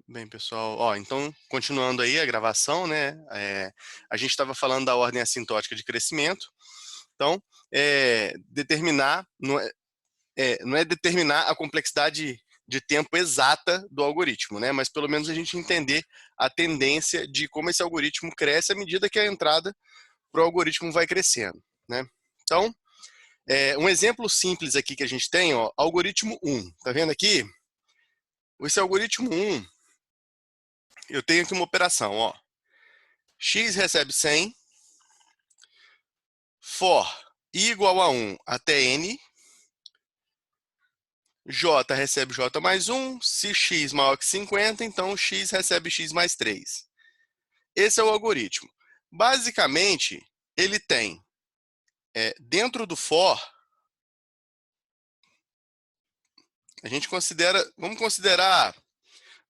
Bem, pessoal, ó, então, continuando aí a gravação, né, a gente estava falando da ordem assintótica de crescimento. Então, determinar, não é determinar a complexidade de tempo exata do algoritmo, né, mas pelo menos a gente entender a tendência de como esse algoritmo cresce à medida que a entrada para o algoritmo vai crescendo, né. Então, um exemplo simples aqui que a gente tem, ó, algoritmo 1, tá vendo aqui? Esse algoritmo 1, eu tenho aqui uma operação, ó. X recebe 100, for i igual a 1 até n, j recebe j mais 1, se x maior que 50, então x recebe x mais 3. Esse é o algoritmo. Basicamente, ele tem, dentro do for, a gente vamos considerar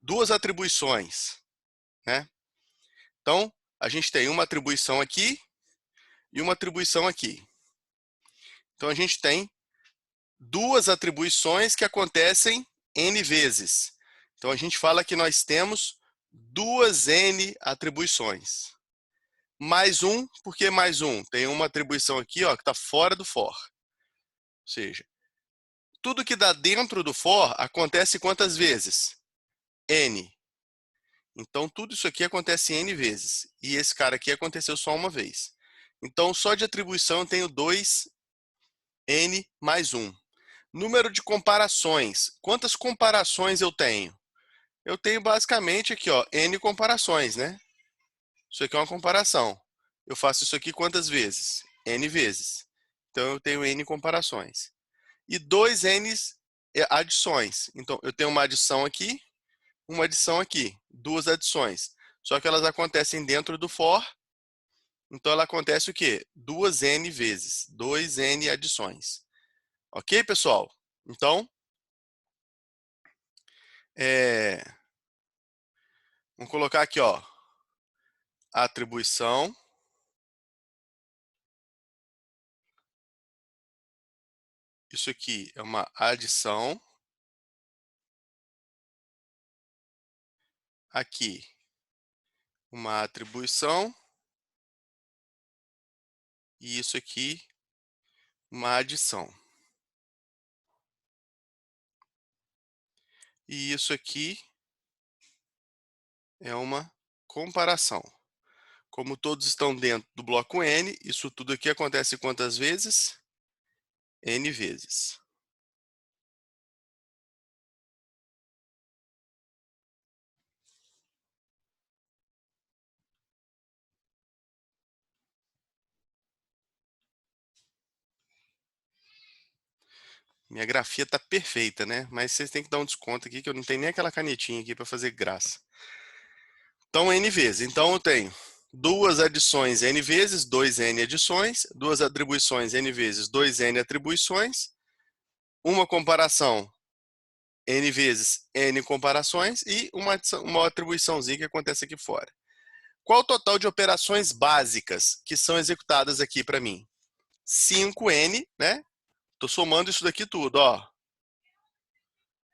duas atribuições, né? Então, a gente tem uma atribuição aqui e uma atribuição aqui. Então, a gente tem duas atribuições que acontecem n vezes. Então, a gente fala que nós temos duas n atribuições. Mais um, por que mais um? Tem uma atribuição aqui, ó, que está fora do for. Ou seja, tudo que dá dentro do for acontece quantas vezes? N. Então, tudo isso aqui acontece n vezes. E esse cara aqui aconteceu só uma vez. Então, só de atribuição eu tenho 2n mais 1. Número de comparações. Quantas comparações eu tenho? Eu tenho basicamente aqui, ó, n comparações, né? Isso aqui é uma comparação. Eu faço isso aqui quantas vezes? N vezes. Então, eu tenho n comparações. E 2n adições. Então, eu tenho uma adição aqui, uma adição aqui. Duas adições. Só que elas acontecem dentro do for. Então, ela acontece o quê? 2n vezes. 2n adições. Ok, pessoal? Então, vamos colocar aqui, ó, atribuição. Isso aqui é uma adição. Aqui, uma atribuição. E isso aqui, uma adição. E isso aqui é uma comparação. Como todos estão dentro do bloco N, isso tudo aqui acontece quantas vezes? N vezes. Minha grafia está perfeita, né? Mas vocês têm que dar um desconto aqui, que eu não tenho nem aquela canetinha aqui para fazer graça. Então, N vezes. Então, eu tenho duas adições N vezes, 2N adições, duas atribuições N vezes, 2N atribuições, uma comparação N vezes N comparações e uma atribuiçãozinha que acontece aqui fora. Qual o total de operações básicas que são executadas aqui para mim? 5N, né? Estou somando isso daqui tudo, ó.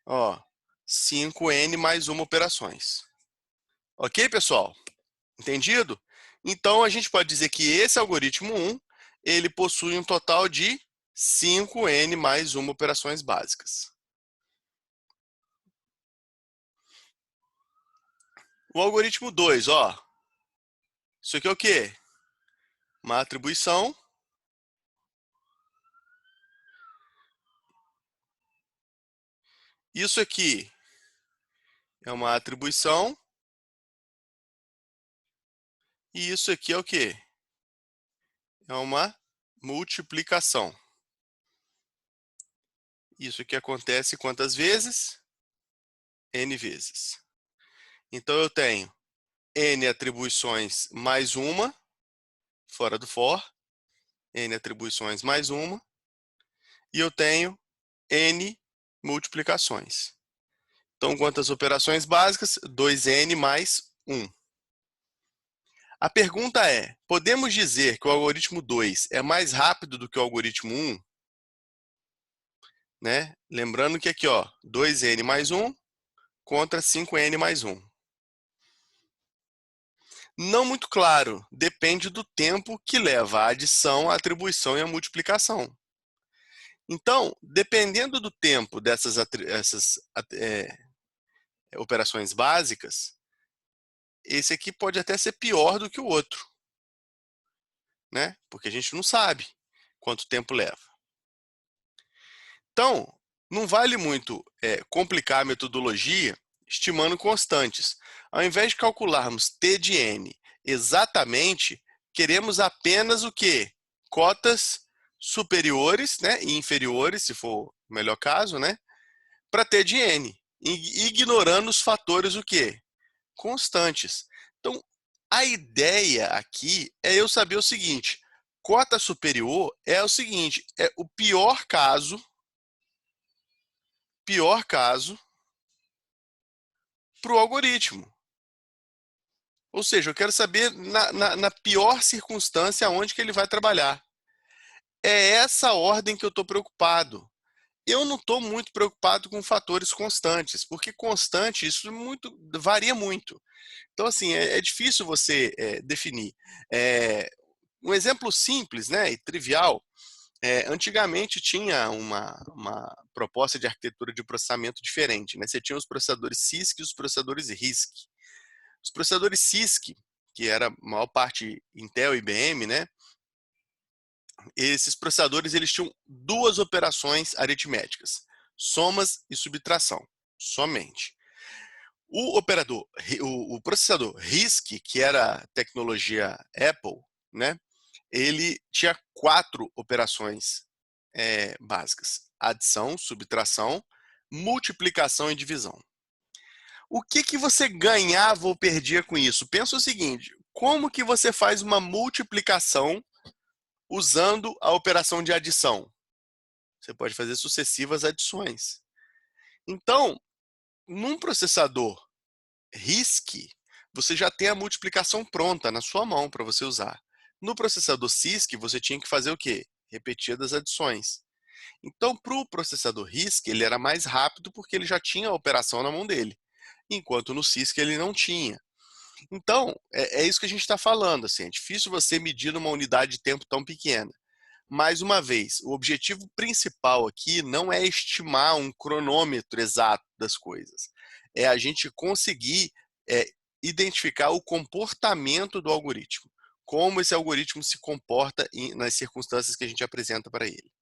Ó, 5N mais uma operações. Ok, pessoal? Entendido? Então, a gente pode dizer que esse algoritmo 1, ele possui um total de 5N mais uma operações básicas. O algoritmo 2, ó. Isso aqui é o quê? Uma atribuição. Isso aqui é uma atribuição. E isso aqui é o quê? É uma multiplicação. Isso aqui acontece quantas vezes? N vezes. Então, eu tenho N atribuições mais uma, fora do for. N atribuições mais uma. E eu tenho N multiplicações. Então, quantas operações básicas? 2N mais 1. A pergunta é, podemos dizer que o algoritmo 2 é mais rápido do que o algoritmo 1? Né? Lembrando que aqui, ó, 2N mais 1 contra 5N mais 1. Não muito claro, depende do tempo que leva a adição, a atribuição e a multiplicação. Então, dependendo do tempo dessas operações básicas, esse aqui pode até ser pior do que o outro, né? Porque a gente não sabe quanto tempo leva. Então, não vale muito complicar a metodologia estimando constantes. Ao invés de calcularmos t de n exatamente, queremos apenas o quê? Cotas superiores, né, e inferiores, se for o melhor caso, né, para t de n, ignorando os fatores o quê? Constantes. Então, a ideia aqui é eu saber o seguinte: cota superior é o seguinte, é o pior caso para o algoritmo. Ou seja, eu quero saber na pior circunstância onde que ele vai trabalhar. É essa ordem que eu estou preocupado. Eu não estou muito preocupado com fatores constantes, porque constante, isso varia muito. Então, assim, é difícil você definir. Um exemplo simples, né, e trivial, antigamente tinha uma proposta de arquitetura de processamento diferente, né? Você tinha os processadores CISC e os processadores RISC. Os processadores CISC, que era a maior parte Intel e IBM, né? Esses processadores eles tinham duas operações aritméticas, somas e subtração, somente. O processador RISC, que era tecnologia Apple, né? Ele tinha 4 operações básicas: adição, subtração, multiplicação e divisão. O que você ganhava ou perdia com isso? Pensa o seguinte: como que você faz uma multiplicação usando a operação de adição? Você pode fazer sucessivas adições. Então, num processador RISC, você já tem a multiplicação pronta na sua mão para você usar. No processador CISC, você tinha que fazer o quê? Repetidas adições. Então, para o processador RISC, ele era mais rápido porque ele já tinha a operação na mão dele, enquanto no CISC ele não tinha. Então, é isso que a gente está falando. Assim, é difícil você medir numa unidade de tempo tão pequena. Mais uma vez, o objetivo principal aqui não é estimar um cronômetro exato das coisas. É a gente conseguir identificar o comportamento do algoritmo. Como esse algoritmo se comporta nas circunstâncias que a gente apresenta para ele.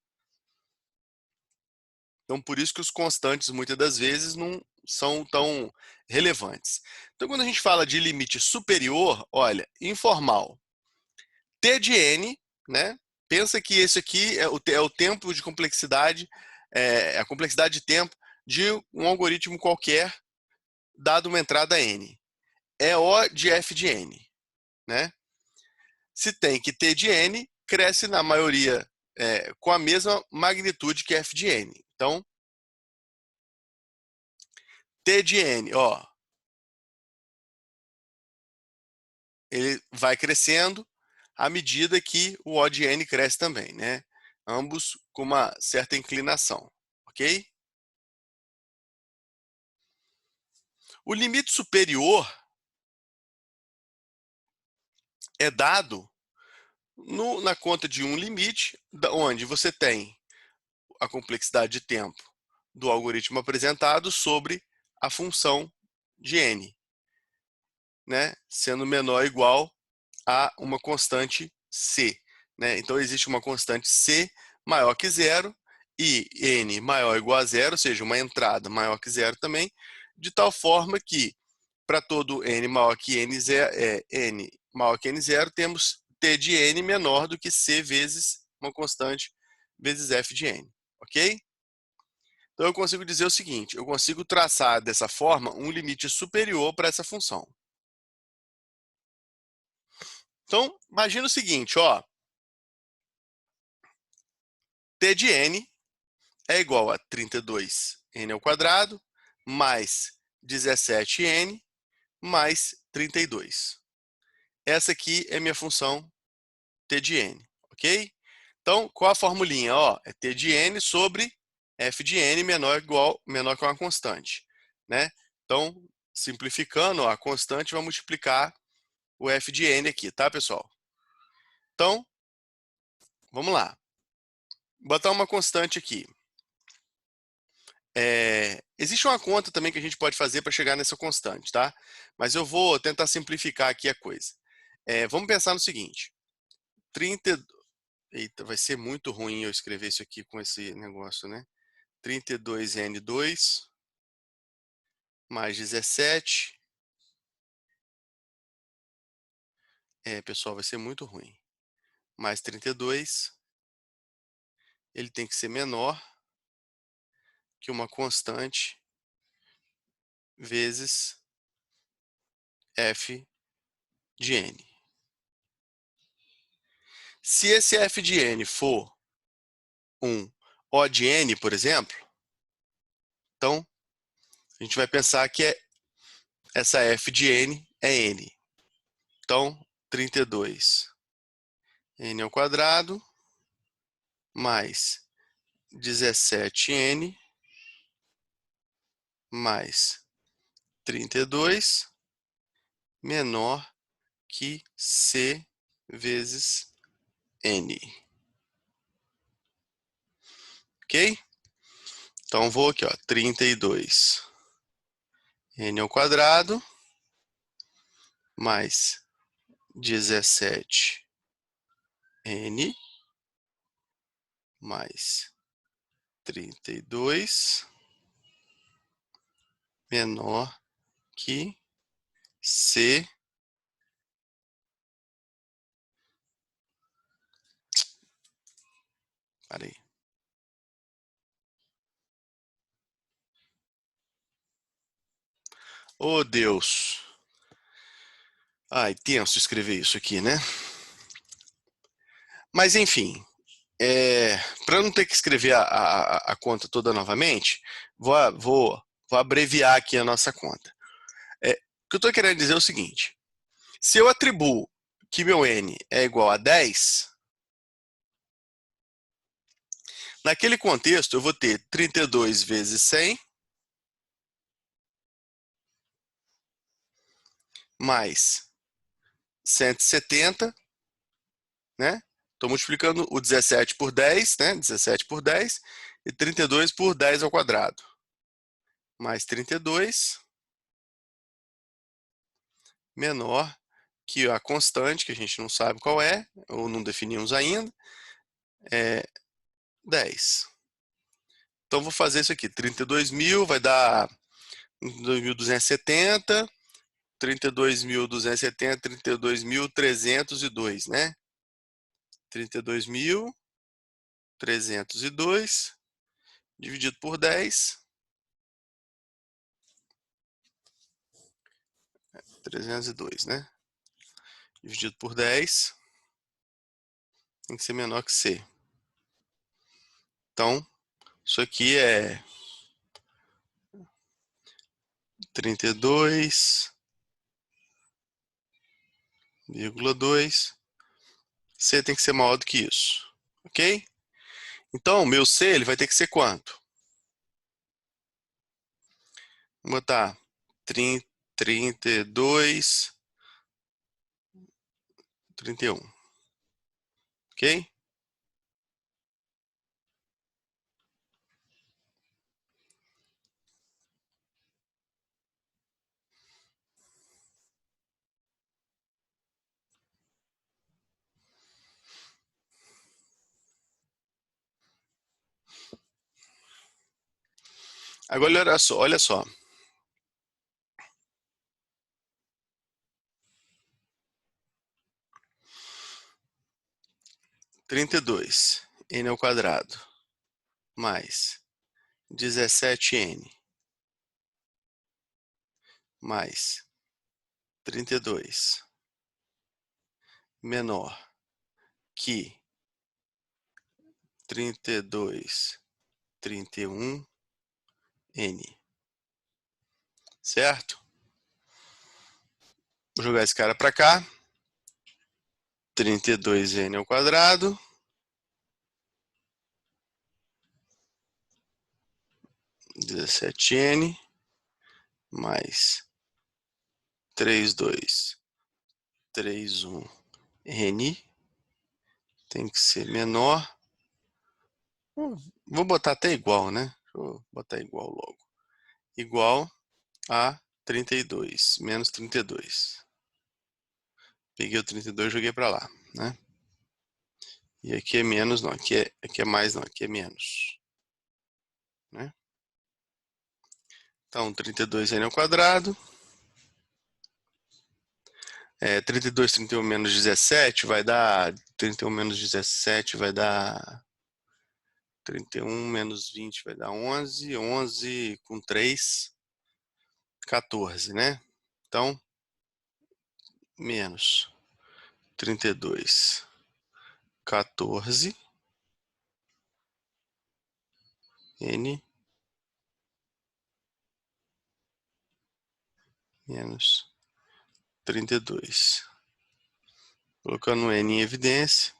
Então, por isso que os constantes, muitas das vezes, não são tão relevantes. Então, quando a gente fala de limite superior, olha, informal. T de n, né? Pensa que esse aqui é o tempo de complexidade, a complexidade de tempo de um algoritmo qualquer, dado uma entrada n. É O de f de n, né? Se tem que T de n, cresce na maioria com a mesma magnitude que f de n. Então, T de n, ó, ele vai crescendo à medida que o O de n cresce também, né? Ambos com uma certa inclinação, ok? O limite superior é dado na conta de um limite, onde você tem a complexidade de tempo do algoritmo apresentado sobre a função de n, né? Sendo menor ou igual a uma constante c. Né? Então, existe uma constante c maior que zero e n maior ou igual a zero, ou seja, uma entrada maior que zero também, de tal forma que, para todo n maior que n maior que n0, temos t de n menor do que c vezes uma constante vezes f de n, ok? Então, eu consigo dizer o seguinte: eu consigo traçar dessa forma um limite superior para essa função. Então, imagina o seguinte, ó. T de n é igual a 32n ao quadrado mais 17n mais 32. Essa aqui é minha função t de n, ok? Então, qual a formulinha? Ó, é t de n sobre f de n menor que uma constante, né? Então, simplificando, ó, a constante vai multiplicar o f de n aqui, tá, pessoal? Então, vamos lá. Vou botar uma constante aqui. Existe uma conta também que a gente pode fazer para chegar nessa constante, tá? Mas eu vou tentar simplificar aqui a coisa. Vamos pensar no seguinte. 30... Eita, vai ser muito ruim eu escrever isso aqui com esse negócio, né? 32n2 mais 17. Pessoal, vai ser muito ruim. Mais 32. Ele tem que ser menor que uma constante vezes f de n. Se esse f de n for um O de n, por exemplo, então a gente vai pensar que essa f de n é n. Então, 32 n ao quadrado mais 17n mais 32 menor que c vezes n. Ok? Então, vou aqui, ó, 32 n ao quadrado mais 17n mais 32 menor que C. Parei. Oh, Deus. Ai, tenso escrever isso aqui, né? Mas, enfim, para não ter que escrever a conta toda novamente, vou abreviar aqui a nossa conta. O que eu estou querendo dizer é o seguinte. Se eu atribuo que meu n é igual a 10, naquele contexto eu vou ter 32 vezes 100 mais 170, né? Estou multiplicando o 17 por 10, né? 17 por 10 e 32 por 10 ao quadrado. Mais 32 menor que a constante, que a gente não sabe qual é, ou não definimos ainda, é 10. Então, vou fazer isso aqui. 32.000 vai dar 2.270, 32.270, 32.302, né? 32.302 dividido por 10, 302, né? Dividido por 10 tem que ser menor que C. Então, isso aqui é 32,2. C tem que ser maior do que isso. Ok? Então, o meu C ele vai ter que ser quanto? Vou botar 32, 31. Ok? Agora, olha só, olha só. 32 n ao quadrado mais 17n mais 32 menor que 32, 31n, certo? Vou jogar esse cara para cá. 32n ao quadrado. 17n mais 32, 31 N tem que ser menor. Vou botar até igual, né? Deixa eu botar igual logo. Igual a 32, menos 32. Peguei o 32 e joguei para lá, né? E aqui é menos, não. Aqui é mais, não. Aqui é menos. Né? Então, 32N ao quadrado. 32, 31 menos 17 vai dar... 31 menos 17 vai dar... 31 menos 20 vai dar 11. 11 com 3, 14, né? Então, menos 32, 14, N menos 32. Colocando N em evidência.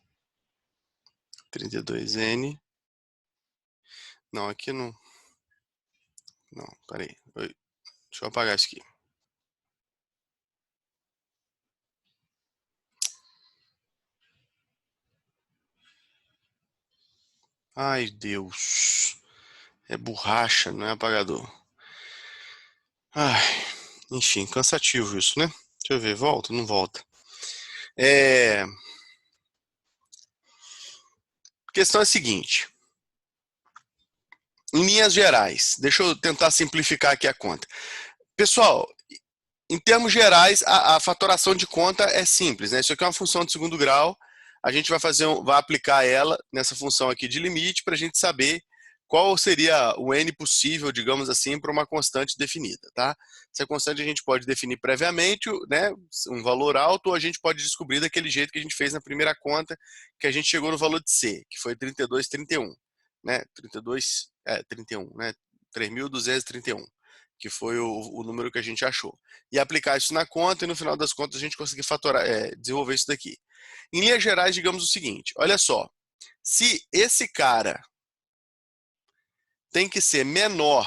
32N. Não, aqui não. Não, peraí. Deixa eu apagar isso aqui. Ai, Deus. É borracha, não é apagador. Ai, enfim, cansativo isso, né? Deixa eu ver, volta? Não volta. A questão é a seguinte. Em linhas gerais, deixa eu tentar simplificar aqui a conta. Pessoal, em termos gerais, a fatoração de conta é simples, né? Isso aqui é uma função de segundo grau. A gente vai aplicar ela nessa função aqui de limite para a gente saber qual seria o n possível, digamos assim, para uma constante definida, tá? Essa constante a gente pode definir previamente, né, um valor alto, ou a gente pode descobrir daquele jeito que a gente fez na primeira conta, que a gente chegou no valor de C, que foi 32,31, né? 31, né? 3.231, que foi o número que a gente achou. E aplicar isso na conta e no final das contas a gente conseguir fatorar, desenvolver isso daqui. Em linhas gerais, digamos o seguinte, olha só, se esse cara tem que ser menor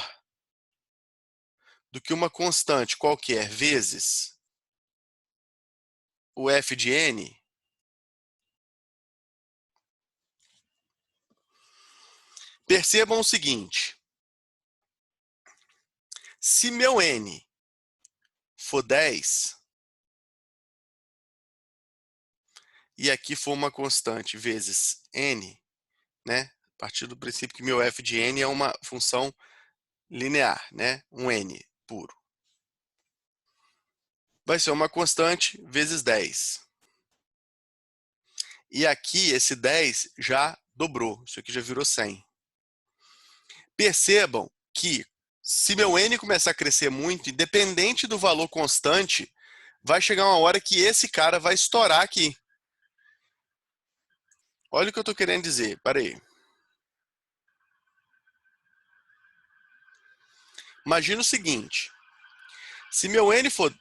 do que uma constante qualquer vezes o f de n, percebam o seguinte, se meu n for 10, e aqui for uma constante vezes n, né? A partir do princípio que meu f de n é uma função linear, né? Um n puro. Vai ser uma constante vezes 10. E aqui esse 10 já dobrou, isso aqui já virou 100. Percebam que se meu n começar a crescer muito, independente do valor constante, vai chegar uma hora que esse cara vai estourar aqui. Olha o que eu estou querendo dizer, peraí. Imagina o seguinte, se meu n for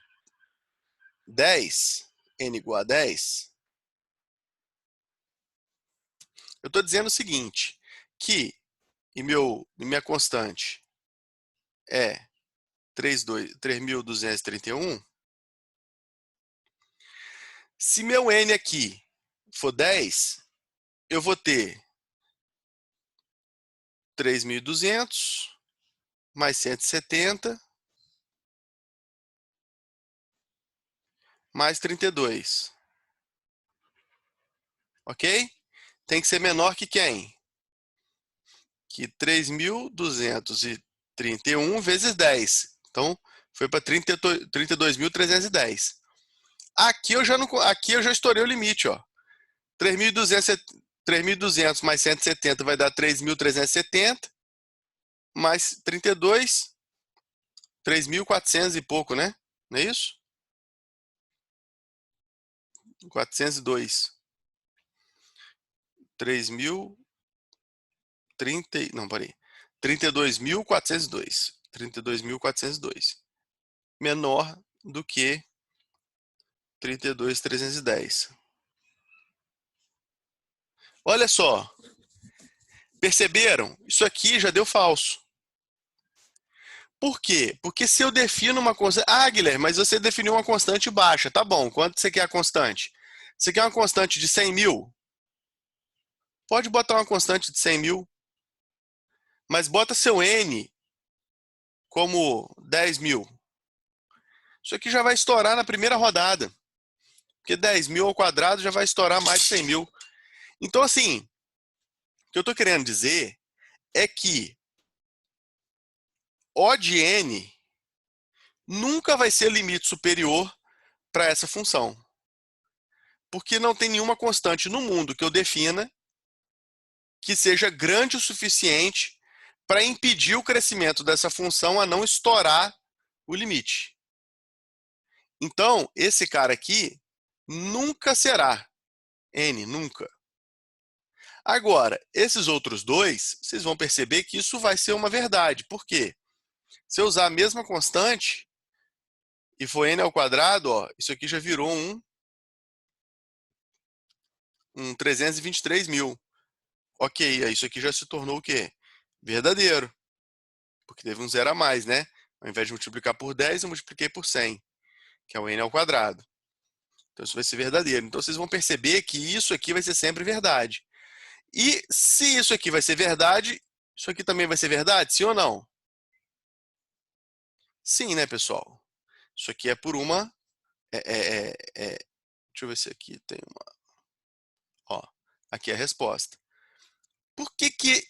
10, n igual a 10, eu estou dizendo o seguinte, que minha constante é 3.231, se meu n aqui for 10, eu vou ter 3.200 mais 170 mais 32. Ok? Tem que ser menor que quem? Que 3.231 vezes 10. Então, foi para 32.310. Aqui eu já estourei o limite, ó. 3.200 mais 170 vai dar 3.370 mais 32, 3.400 e pouco, né? Não é isso? 402. 3.030, não, peraí. 32.402. 32.402. Menor do que 32.310. Olha só, perceberam? Isso aqui já deu falso. Por quê? Porque se eu defino uma constante... Ah, Guilherme, mas você definiu uma constante baixa. Tá bom, quanto você quer a constante? Você quer uma constante de 100 mil? Pode botar uma constante de 100 mil, mas bota seu N como 10 mil. Isso aqui já vai estourar na primeira rodada. Porque 10 mil ao quadrado já vai estourar mais de 100 mil. Então, assim, o que eu estou querendo dizer é que O de N nunca vai ser limite superior para essa função. Porque não tem nenhuma constante no mundo que eu defina que seja grande o suficiente para impedir o crescimento dessa função a não estourar o limite. Então, esse cara aqui nunca será N, nunca. Agora, esses outros dois, vocês vão perceber que isso vai ser uma verdade. Por quê? Se eu usar a mesma constante e for N ao quadrado, ó, isso aqui já virou um 323 mil. Ok, isso aqui já se tornou o quê? Verdadeiro. Porque teve um zero a mais, né? Ao invés de multiplicar por 10, eu multipliquei por 100, que é o N ao quadrado. Então isso vai ser verdadeiro. Então vocês vão perceber que isso aqui vai ser sempre verdade. E se isso aqui vai ser verdade, isso aqui também vai ser verdade? Sim ou não? Sim, né, pessoal? Isso aqui é por uma... deixa eu ver se aqui tem uma... Ó, aqui é a resposta. Por que que...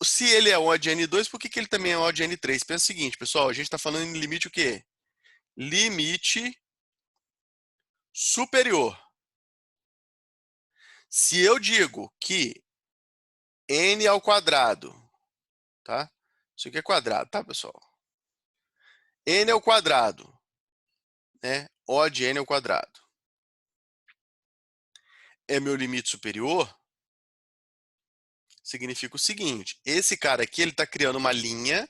se ele é O de N2, por que que ele também é O de N3? Pensa o seguinte, pessoal. A gente está falando em limite o quê? Limite superior. Se eu digo que N ao quadrado, tá? Isso aqui é quadrado, tá, pessoal? N ao quadrado, né? O de N ao quadrado é meu limite superior, significa o seguinte: esse cara aqui ele está criando uma linha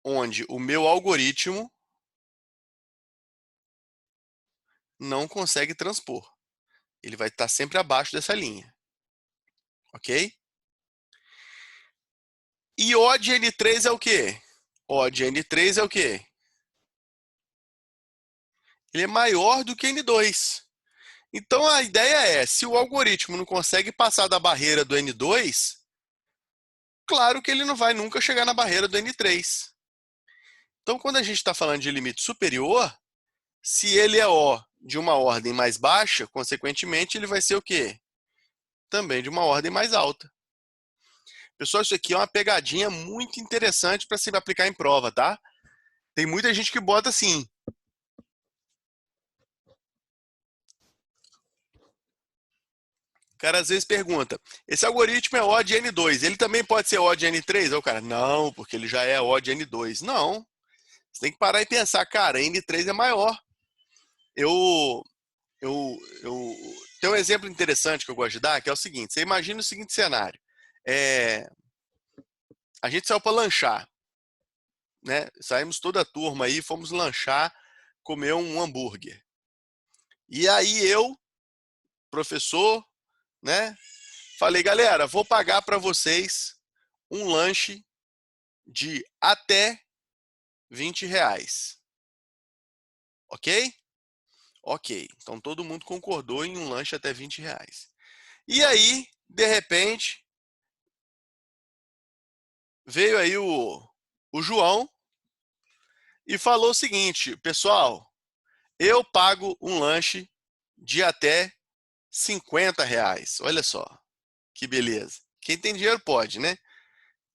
onde o meu algoritmo não consegue transpor. Ele vai estar sempre abaixo dessa linha, ok? E O de N3 é o quê? O de N3 é o quê? Ele é maior do que N2. Então a ideia é, se o algoritmo não consegue passar da barreira do N2, claro que ele não vai nunca chegar na barreira do N3. Então quando a gente está falando de limite superior, se ele é O de uma ordem mais baixa, consequentemente ele vai ser o quê? Também de uma ordem mais alta. Pessoal, isso aqui é uma pegadinha muito interessante para se aplicar em prova, tá? Tem muita gente que bota assim. O cara às vezes pergunta, esse algoritmo é O de N2, ele também pode ser O de N3? Aí o cara, não, porque ele já é O de N2. Não, você tem que parar e pensar, cara, N3 é maior. Eu, eu tenho um exemplo interessante que eu gosto de dar, que é o seguinte, você imagina o seguinte cenário. A gente saiu para lanchar, né? Saímos toda a turma aí, fomos lanchar, comer um hambúrguer. E aí eu, professor, né? Falei, galera, vou pagar para vocês um lanche de até R$ 20. Ok? Ok. Então todo mundo concordou em um lanche até R$ 20. E aí, de repente, veio aí o João e falou o seguinte, pessoal, eu pago um lanche de até R$ 50. Olha só, que beleza. Quem tem dinheiro pode, né?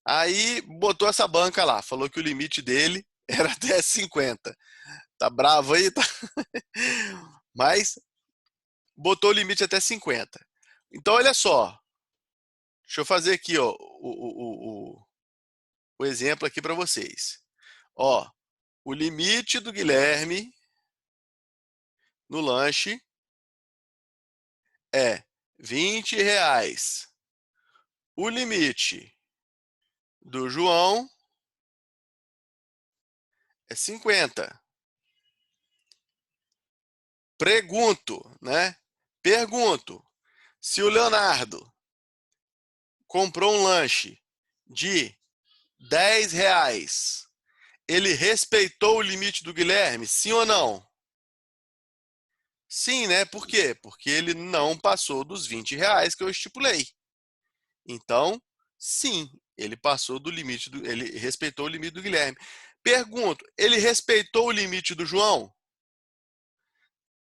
Aí botou essa banca lá, falou que o limite dele era até 50. Tá bravo aí? Tá? Mas botou o limite até 50. Então, olha só. Deixa eu fazer aqui ó, o exemplo aqui para vocês. Ó, o limite do Guilherme no lanche é R$ 20. O limite do João é 50. Pergunto, né? Pergunto, se o Leonardo comprou um lanche de R$ 10. Ele respeitou o limite do Guilherme? Sim ou não? Sim, né? Por quê? Porque ele não passou dos R$ 20 que eu estipulei. Então, sim, ele passou do limite ele respeitou o limite do Guilherme. Pergunto, ele respeitou o limite do João?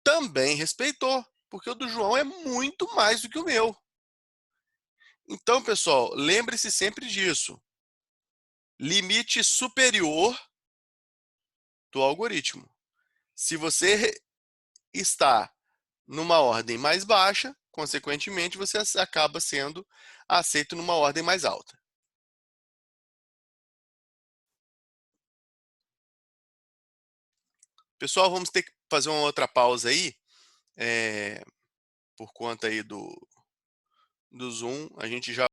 Também respeitou, porque o do João é muito mais do que o meu. Então, pessoal, lembre-se sempre disso. Limite superior do algoritmo. Se você está numa ordem mais baixa, consequentemente, você acaba sendo aceito numa ordem mais alta. Pessoal, vamos ter que fazer uma outra pausa aí, por conta aí do Zoom. A gente já